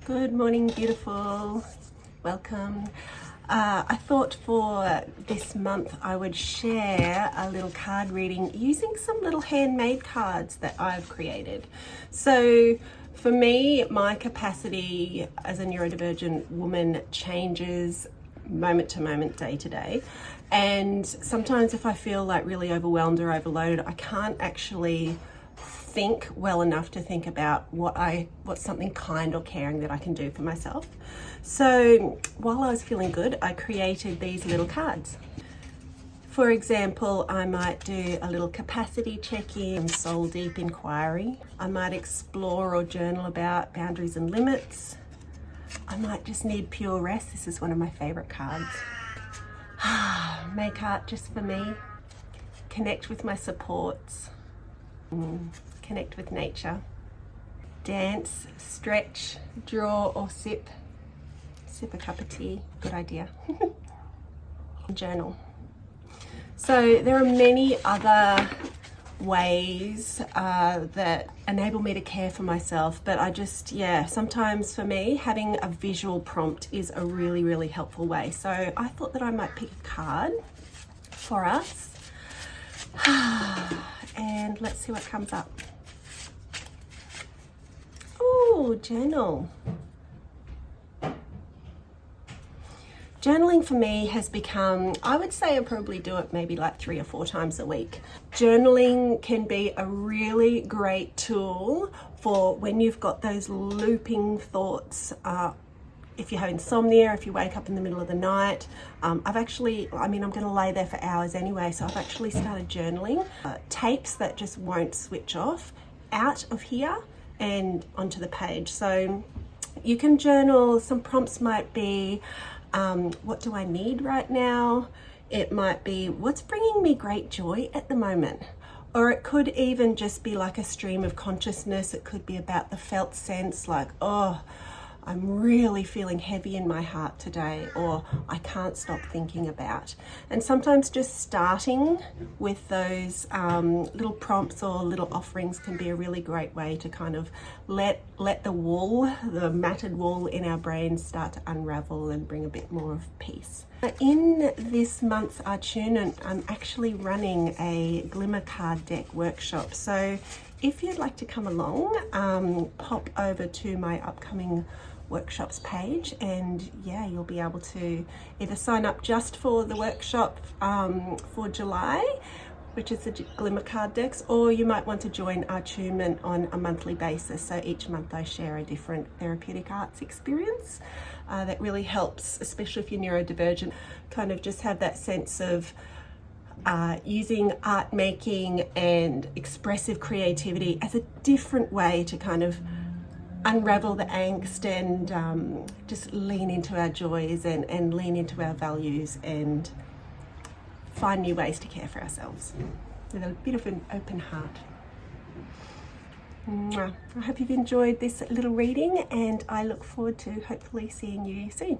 Good morning, beautiful. Welcome. I thought for this month I would share a little card reading using some little handmade cards that I've created. So for me, my capacity as a neurodivergent woman changes moment to moment, day to day. And sometimes if I feel like really overwhelmed or overloaded, I can't actually think well enough to think about what's something kind or caring that I can do for myself. So while I was feeling good, I created these little cards. For example, I might do a little capacity check-in, soul deep inquiry. I might explore or journal about boundaries and limits. I might just need pure rest. This is one of my favorite cards. Make art just for me. Connect with my supports. Connect with nature. Dance, stretch, draw or sip. Sip a cup of tea, good idea. Journal. So there are many other ways that enable me to care for myself, but sometimes for me having a visual prompt is a really helpful way. So I thought that I might pick a card for us and let's see what comes up. Oh, journal. Journaling for me has become, I would say I probably do it maybe like 3 or 4 times a week. Journaling can be a really great tool for when you've got those looping thoughts. If you have insomnia, if you wake up in the middle of the night. I'm going to lay there for hours anyway, so I've actually started journaling. Tapes that just won't switch off out of here and onto the page. So you can journal. Some prompts might be, what do I need right now? It might be, what's bringing me great joy at the moment? Or it could even just be like a stream of consciousness. It could be about the felt sense, like, oh, I'm really feeling heavy in my heart today, or I can't stop thinking about. And sometimes just starting with those little prompts or little offerings can be a really great way to kind of let the matted wool in our brains start to unravel and bring a bit more of peace. In this month's attunement, I'm actually running a glimmer card deck workshop. So if you'd like to come along, pop over to my upcoming workshops page, and you'll be able to either sign up just for the workshop for July, which is the glimmer card decks, or you might want to join attunement on a monthly basis. So each month I share a different therapeutic arts experience that really helps, especially if you're neurodivergent, kind of just have that sense of using art making and expressive creativity as a different way to kind of unravel the angst and just lean into our joys and lean into our values and find new ways to care for ourselves with a bit of an open heart. I hope you've enjoyed this little reading, and I look forward to hopefully seeing you soon.